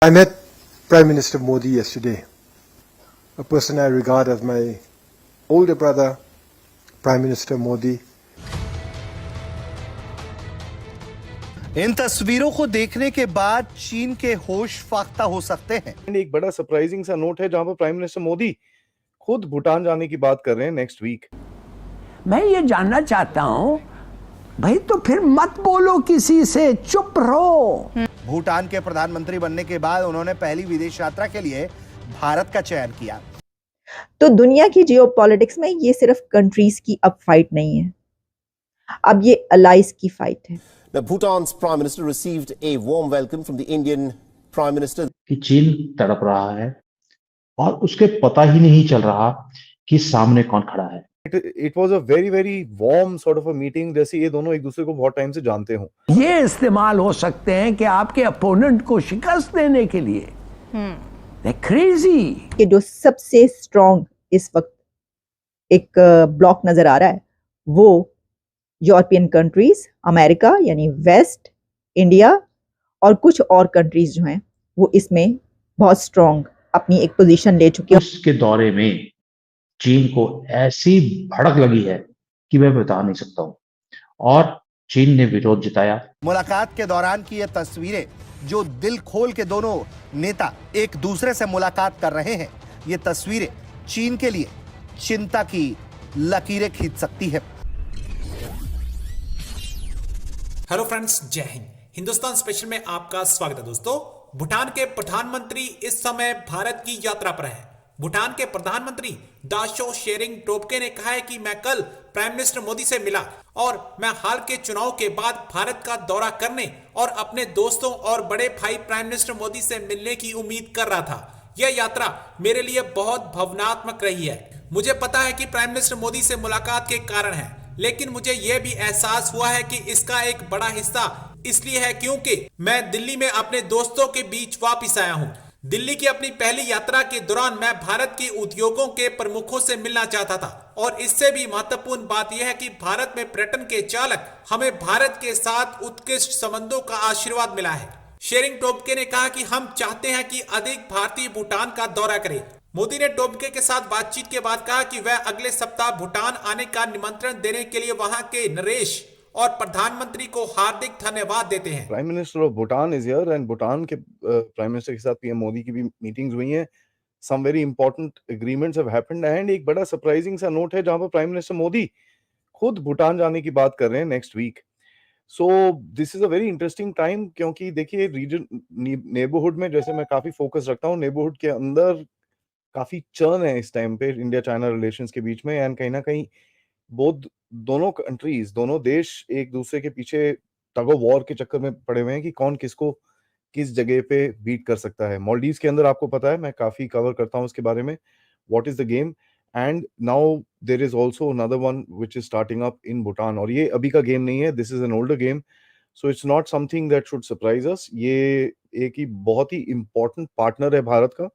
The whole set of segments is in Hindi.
I met Prime Minister Modi yesterday, a person I regard as my older brother, Prime Minister Modi. इन तस्वीरों को देखने के बाद चीन के होश फाख्ता हो सकते हैं। एक बड़ा सरप्राइजिंग सा नोट है जहां पर प्राइम मिनिस्टर मोदी खुद भूटान जाने की बात कर रहे हैं नेक्स्ट वीक। मैं ये जानना चाहता हूं, भाई तो फिर मत बोलो किसी से, चुप रहो। भूटान के प्रधानमंत्री बनने के बाद उन्होंने पहली विदेश यात्रा के लिए भारत का चयन किया। तो दुनिया की जियोपॉलिटिक्स में ये सिर्फ कंट्रीज की अब फाइट नहीं है, अब ये अलाइज की फाइट है। Now, Bhutan's Prime Minister received a warm welcome from the Indian Prime Minister. कि चीन तड़प रहा है और उसके पता ही नहीं चल रहा कि सामने कौन खड़ा है। It was a very very warm sort of a meeting, जैसे ये दोनों एक दूसरे को बहुत टाइम से जानते हो। ये इस्तेमाल हो सकते हैं कि आपके अपोनेंट को शिकस्त देने के लिए। क्रेजी कि जो सबसे स्ट्रॉन्ग इस वक्त एक ब्लॉक नजर आ रहा है वो यूरोपियन कंट्रीज, अमेरिका यानी वेस्ट, इंडिया और कुछ और कंट्रीज जो हैं वो इसमें बहुत स्ट्रॉन्ग अपनी एक पोजीशन ले चुकी है। उसके दौरे में चीन को ऐसी भड़क लगी है कि मैं बता नहीं सकता हूं और चीन ने विरोध जताया। मुलाकात के दौरान की ये तस्वीरें जो दिल खोल के दोनों नेता एक दूसरे से मुलाकात कर रहे हैं, ये तस्वीरें चीन के लिए चिंता की लकीरें खींच सकती है। हेलो फ्रेंड्स, जय हिंद। हिंदुस्तान स्पेशल में आपका स्वागत है। दोस्तों, भूटान के प्रधानमंत्री इस समय भारत की यात्रा पर हैं। भूटान के प्रधानमंत्री दाशो शेरिंग टोब्गे ने कहा है कि मैं कल प्राइम मिनिस्टर मोदी से मिला और मैं हाल के चुनाव के बाद भारत का दौरा करने और अपने दोस्तों और बड़े भाई प्राइम मिनिस्टर मोदी से मिलने की उम्मीद कर रहा था। यह यात्रा मेरे लिए बहुत भावनात्मक रही है। मुझे पता है कि प्राइम मिनिस्टर मोदी से मुलाकात के कारण है, लेकिन मुझे यह भी एहसास हुआ है कि इसका एक बड़ा हिस्सा इसलिए है क्योंकि मैं दिल्ली में अपने दोस्तों के बीच वापस आया हूं। दिल्ली की अपनी पहली यात्रा के दौरान मैं भारत के उद्योगों के प्रमुखों से मिलना चाहता था और इससे भी महत्वपूर्ण बात यह है कि भारत में पर्यटन के चालक हमें भारत के साथ उत्कृष्ट संबंधों का आशीर्वाद मिला है। शेरिंग टोब्गे ने कहा कि हम चाहते हैं कि अधिक भारतीय भूटान का दौरा करें। मोदी ने टोब्गे के साथ बातचीत के बाद कहा कि वह अगले सप्ताह भूटान आने का निमंत्रण देने के लिए वहां के नरेश और प्रधानमंत्री को हार्दिक धन्यवाद देते हैं। Prime minister of Bhutan is here and Bhutan के प्राइम मिनिस्टर के साथ पीएम मोदी की भी मीटिंग्स हुई हैं। Some very important agreements have happened and एक बड़ा सरप्राइजिंग सा नोट है जहां पर प्राइम मिनिस्टर मोदी खुद भूटान जाने की बात कर रहे हैं next week. So this is a very interesting time, क्योंकि देखिए रीजन नेबरहुड में जैसे मैं काफी फोकस रखता हूँ, नेबरहुड के अंदर काफी चर्न है इस टाइम पे इंडिया चाइना रिलेशंस के बीच में एंड कहीं ना कहीं दोनों कंट्रीज, दोनों देश एक दूसरे के पीछे टग ऑफ वॉर के चक्कर में पड़े हुए हैं कि कौन किसको किस जगह पे बीट कर सकता है। मालदीव्स के अंदर आपको पता है मैं काफी कवर करता हूँ उसके बारे में, what is the game, and now there is also another one which is starting up in Bhutan. और ये अभी का गेम नहीं है, this is an older game, so it's not something that should surprise us. ये एक ही बहुत ही इंपॉर्टेंट पार्टनर है भारत का,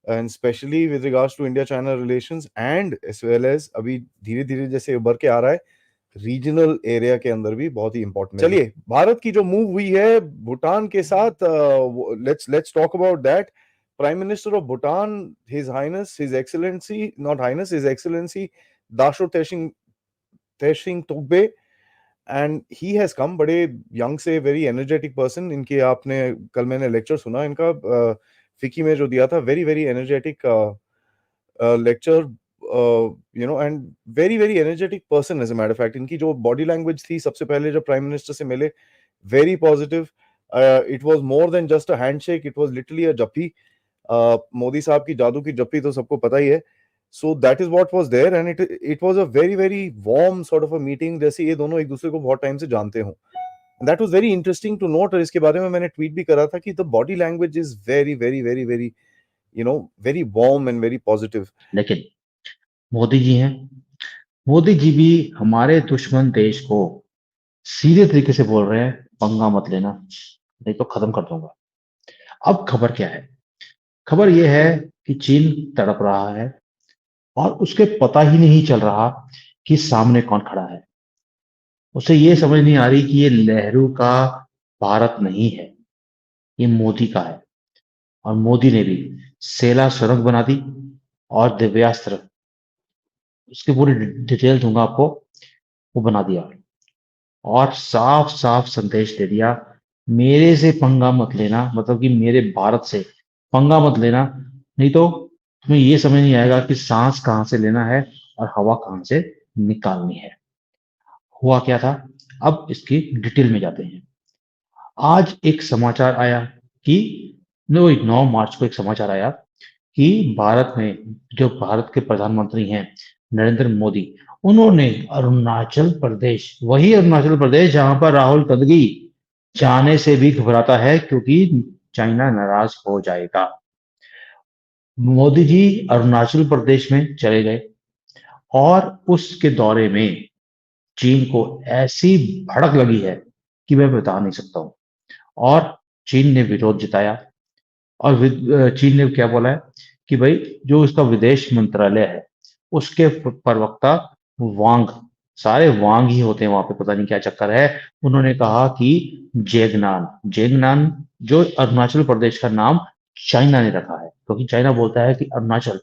and especially with regards to India-China relations and as well as अभी धीरे धीरे जैसे उभर के आ रहा है रीजनल एरिया के अंदर भी बहुत ही इंपॉर्टेंट है। चलिए, भारत की जो मूव हुई है भूटान के साथ, let's talk about that. Prime minister of Bhutan, his highness, his excellency, not highness, his excellency Dasho Tshering Tobgay, and he has come. बड़े यंग से वेरी एनर्जेटिक पर्सन, इनके आपने कल मैंने लेक्चर सुना इनका फिकी में जो दिया था, very very energetic lecture, you know, and very very energetic person as a matter of fact. इनकी जो बॉडी लैंग्वेज थी सबसे पहले जब प्राइम मिनिस्टर से मिले, very positive. It was more than just a handshake, it was literally a jhappi. Modi साहब की जादू की जप्पी तो सबको पता ही है। So that is what was there and it was a very very warm sort of a meeting, जैसे ये दोनों एक दूसरे को बहुत टाइम से जानते हो। That was very interesting to note, और इसके बारे में मैंने ट्वीट भी करा था कि the body language is very very very very you know very warm and very positive। लेकिन मोदी जी हैं, मोदी जी भी हमारे दुश्मन देश को सीधे तरीके से बोल रहे हैं, पंगा मत लेना नहीं तो खत्म कर दूंगा। अब खबर क्या है? खबर यह है कि चीन तड़प रहा है और उसके पता ही नहीं चल रहा कि सामने कौन खड़ा है। उसे ये समझ नहीं आ रही कि ये नेहरू का भारत नहीं है, ये मोदी का है। और मोदी ने भी सेला सुरंग बना दी और दिव्यास्त्र, उसकी पूरी डिटेल दूंगा आपको, वो बना दिया और साफ साफ संदेश दे दिया, मेरे से पंगा मत लेना, मतलब कि मेरे भारत से पंगा मत लेना, नहीं तो तुम्हें ये समझ नहीं आएगा कि सांस कहां से लेना है और हवा कहां से निकालनी है। हुआ क्या था, अब इसकी डिटेल में जाते हैं। आज एक समाचार आया कि 9 मार्च को एक समाचार आया कि भारत में जो भारत के प्रधानमंत्री हैं नरेंद्र मोदी, उन्होंने अरुणाचल प्रदेश, वही अरुणाचल प्रदेश जहां पर राहुल गांधी जाने से भी घबराता है क्योंकि चाइना नाराज हो जाएगा, मोदी जी अरुणाचल प्रदेश में चले गए और उसके दौरे में चीन को ऐसी भड़क लगी है कि मैं बता नहीं सकता हूं। और चीन ने विरोध जताया और चीन ने क्या बोला है कि भाई जो उसका विदेश मंत्रालय है उसके प्रवक्ता वांग, सारे वांग ही होते हैं वहां पे, पता नहीं क्या चक्कर है, उन्होंने कहा कि जेगनान जो अरुणाचल प्रदेश का नाम चाइना ने रखा है क्योंकि चाइना बोलता है कि अरुणाचल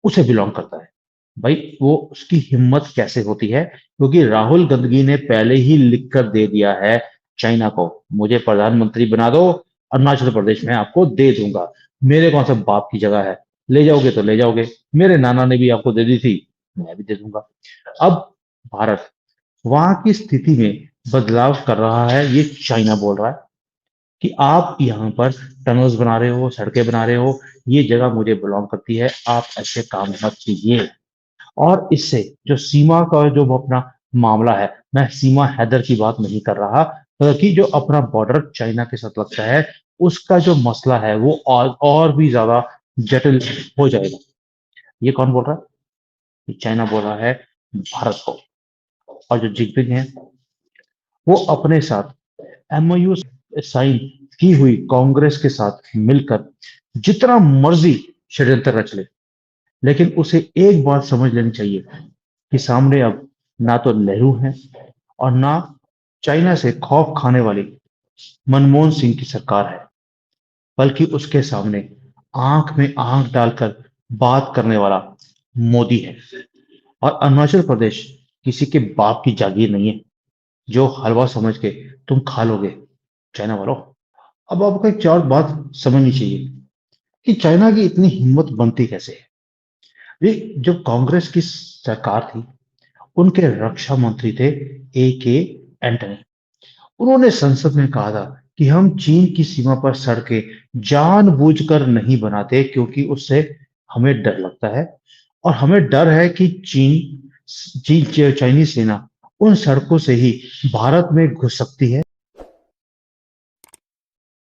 उसे बिलोंग करता है। भाई वो उसकी हिम्मत कैसे होती है, क्योंकि राहुल गांधी ने पहले ही लिख कर दे दिया है चाइना को, मुझे प्रधानमंत्री बना दो, अरुणाचल प्रदेश में आपको दे दूंगा, मेरे कौन सा बाप की जगह है, ले जाओगे तो ले जाओगे, मेरे नाना ने भी आपको दे दी थी, मैं भी दे दूंगा। अब भारत वहां की स्थिति में बदलाव कर रहा है, ये चाइना बोल रहा है कि आप यहाँ पर टनल्स बना रहे हो, सड़कें बना रहे हो, ये जगह मुझे बिलोंग करती है, आप ऐसे काम मत कीजिए। और इससे जो सीमा का जो अपना मामला है, मैं सीमा हैदर की बात नहीं कर रहा, बल्कि जो अपना बॉर्डर चाइना के साथ लगता है उसका जो मसला है वो और भी ज्यादा जटिल हो जाएगा। ये कौन बोल रहा है? ये चाइना बोल रहा है भारत को। और जो जिनपिंग है वो अपने साथ एमओयू साइन की हुई कांग्रेस के साथ मिलकर जितना मर्जी षड्यंत्र रच ले, लेकिन उसे एक बात समझ लेनी चाहिए कि सामने अब ना तो नेहरू है और ना चाइना से खौफ खाने वाली मनमोहन सिंह की सरकार है, बल्कि उसके सामने आंख में आंख डालकर बात करने वाला मोदी है। और अरुणाचल प्रदेश किसी के बाप की जागीर नहीं है जो हलवा समझ के तुम खा लोगे चाइना वालों। अब आपको एक और बात समझनी चाहिए कि चाइना की इतनी हिम्मत बनती कैसे है। ये जब कांग्रेस की सरकार थी उनके रक्षा मंत्री थे AK एंटनी, उन्होंने संसद में कहा था कि हम चीन की सीमा पर सड़कें जानबूझकर नहीं बनाते क्योंकि उससे हमें डर लगता है और हमें डर है कि चाइनीज सेना उन सड़कों से ही भारत में घुस सकती है